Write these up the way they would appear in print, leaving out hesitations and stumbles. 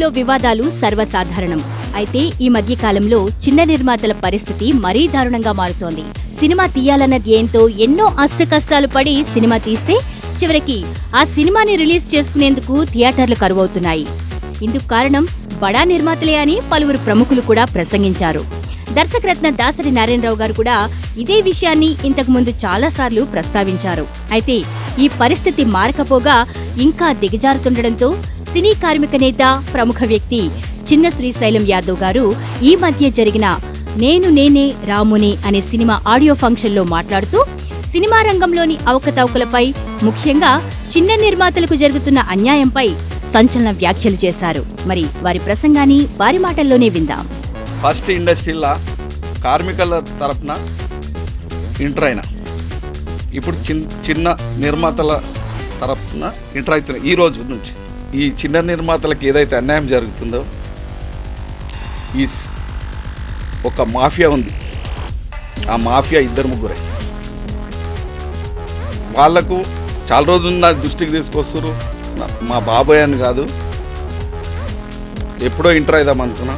నిర్మాతల్లో వివాదాలు సర్వసాధారణం. అయితే ఈ మధ్య కాలంలో చిన్న నిర్మాతల పరిస్థితి మరీ దారుణంగా మారుతోంది. సినిమా తీయాలన్న ధ్యేయంతో ఎన్నో అష్టకష్టాలు పడి సినిమా తీస్తే చివరికి ఆ సినిమాని రిలీజ్ చేసుకునేందుకు థియేటర్లు కరువవుతున్నాయి. ఇందుకు కారణం బడా నిర్మాతలే అని పలువురు ప్రముఖులు కూడా ప్రసంగించారు. దర్శకరత్న దాసరి నారాయణరావు గారు కూడా ఇదే విషయాన్ని ఇంతకు ముందు చాలాసార్లు ప్రస్తావించారు. అయితే ఈ పరిస్థితి మారకపోగా ఇంకా దిగజారుతుండటంతో సినీ కార్మిక నేత, ప్రముఖ వ్యక్తి చిన్న శ్రీశైలం యాదవ్ గారు ఈ మధ్య జరిగిన నేను నేనే రాముని అనే సినిమా ఆడియో ఫంక్షన్లో మాట్లాడుతూ సినిమా రంగంలోని అవకతవకలపై, ముఖ్యంగా చిన్న నిర్మాతలకు జరుగుతున్న అన్యాయంపై సంచలన వ్యాఖ్యలు చేశారు. మరి వారి ప్రసంగాన్ని వారి మాటల్లోనే విందాం. ఫస్ట్ ఇండస్ట్రీలో కార్మికుల తరపున ఇంటర్ అయినా, ఇప్పుడు చిన్న నిర్మాతల తరపున ఇంటర్ అవుతున్నాయి. ఈ రోజు నుంచి ఈ చిన్న నిర్మాతలకు ఏదైతే అన్యాయం జరుగుతుందో, ఈ ఒక మాఫియా ఉంది. ఆ మాఫియా 2-3 వాళ్లకు చాలా రోజులు నా దృష్టికి తీసుకొస్తారు. మా బాబాయ్ అని కాదు, ఎప్పుడో ఇంటర్ అవుదాం అనుకున్నా.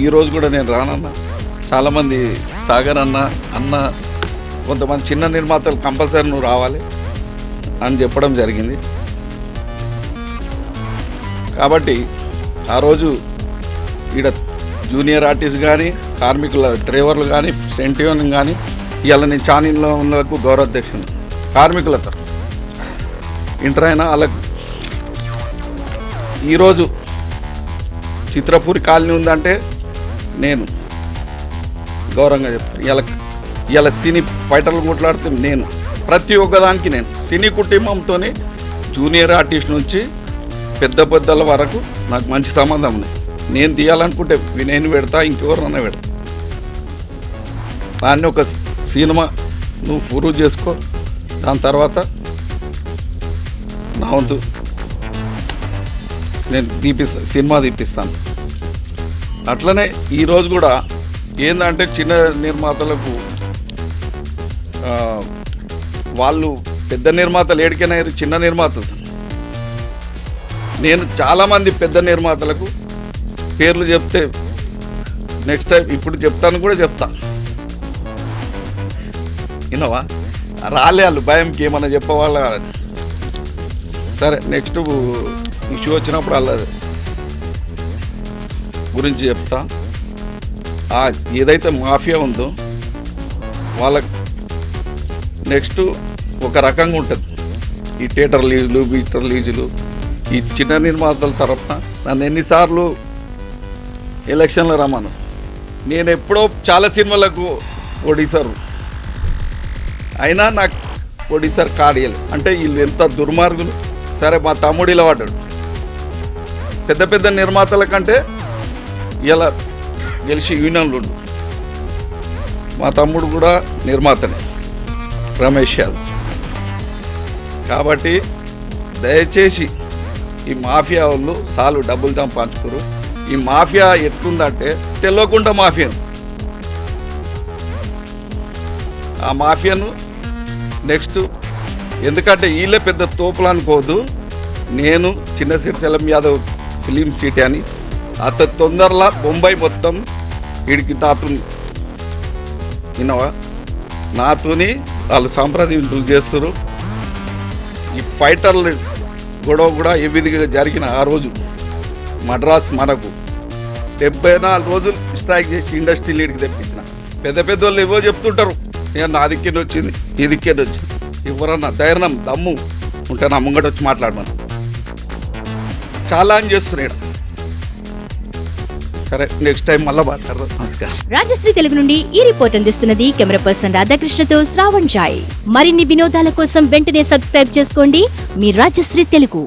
ఈరోజు కూడా నేను రానన్నా. చాలామంది సాగర్ అన్న కొంతమంది చిన్న నిర్మాతలు కంపల్సరీ నువ్వు రావాలి అని చెప్పడం జరిగింది. కాబట్టి ఆ రోజు ఈడ జూనియర్ ఆర్టిస్ట్ కానీ, కార్మికుల డ్రైవర్లు కానీ, సెంటియన్ కానీ, ఇవాళ నేను ఛానల్లో ఉన్నకు గౌరవాధ్యక్షుడు కార్మికులతో ఇంటర్ అయినా వాళ్ళకు ఈరోజు చిత్రపూరి కాలనీ ఉందంటే నేను గౌరవంగా చెప్తాను. ఇలా సినీ ఫైటర్లు కొట్లాడితే నేను ప్రతి ఒక్కదానికి నేను సినీ కుటుంబంతో జూనియర్ ఆర్టిస్ట్ నుంచి పెద్దల వరకు నాకు మంచి సంబంధం ఉంది. నేను తీయాలనుకుంటే నేను పెడతా, ఇంకెవరన్నా పెడతా. దాన్ని ఒక సినిమా నువ్వు ప్రూవ్ చేసుకో, దాని తర్వాత నా వంతు నేను సినిమా తీపిస్తాను. అట్లనే ఈరోజు కూడా ఏంటంటే చిన్న నిర్మాతలకు వాళ్ళు పెద్ద నిర్మాతలు ఏడికైనా చిన్న నిర్మాతలు. నేను చాలామంది పెద్ద నిర్మాతలకు పేర్లు చెప్తే నెక్స్ట్ టైం ఇప్పుడు చెప్తాను కూడా చెప్తా. వినవా? రాలే వాళ్ళు భయంకి ఏమన్నా చెప్పవాళ్ళ. సరే, నెక్స్ట్ ఇష్యూ వచ్చినప్పుడు వాళ్ళ గురించి చెప్తా. ఏదైతే మాఫియా ఉందో వాళ్ళకి నెక్స్ట్ ఒక రకంగా ఉంటుంది. ఈ థియేటర్ లీజులు, బీటర్ లీజులు, ఈ చిన్న నిర్మాతల తరఫున నన్ను ఎన్నిసార్లు ఎలక్షన్లో రమ్మను. నేను ఎప్పుడో చాలా సినిమాలకు ప్రొడ్యూసర్ అయినా నాకు ప్రొడ్యూసర్ కార్డు ఇవ్వలేదు. అంటే వీళ్ళు ఎంత దుర్మార్గులు. సరే, మా తమ్ముడు ఇలా పడ్డాడు. పెద్ద నిర్మాతల కంటే ఇలా గెలిచి యూనియన్లు ఉండు. మా తమ్ముడు కూడా నిర్మాతనే, రమేష్ యాదవ్. కాబట్టి దయచేసి ఈ మాఫియా వాళ్ళు సాలు డబ్బులు సంపాదించుకోరు. ఈ మాఫియా ఎట్లుందంటే తెలియకుండా మాఫియాను, ఆ మాఫియాను నెక్స్ట్ ఎందుకంటే వీళ్ళే పెద్ద తోపులు అనుకోవద్దు. నేను చిన్న శ్రీశైలం యాదవ్ ఫిలిం సిటీ అని అత తొందరలో బొంబాయి మొత్తం వీడికి నాతోని విన్నావా, నాతోని వాళ్ళు సంప్రదింపులు చేస్తారు. ఈ ఫైటర్లు గొడవ కూడా ఏ విధిగా జరిగిన ఆ రోజు మద్రాస్ మనకు 74 రోజులు స్ట్రైక్ చేసి ఇండస్ట్రీ లీడ్కి తెప్పించిన పెద్ద వాళ్ళు ఏవో చెప్తుంటారు. నేను నా దిక్కేది వచ్చింది, ఈ దిక్కేది వచ్చింది. ఎవరన్నా ధైర్యం దమ్ము ఉంటే నా ముంగట వచ్చి మాట్లాడమని చాలా అని చేస్తున్నాడు. సరే, నెక్స్ట్ టైం మళ్ళీ మాట్లాడదాం. నమస్కారం. రాజశ్రీ తెలుగు నుండి ఈ రిపోర్ట్ అందిస్తున్నది కెమెరా పర్సన్ రాధాకృష్ణతో శ్రావణ్ జాయ్. మరిన్ని వినోదాల కోసం వెంటనే సబ్స్క్రైబ్ చేసుకోండి మీ రాజశ్రీ తెలుగు.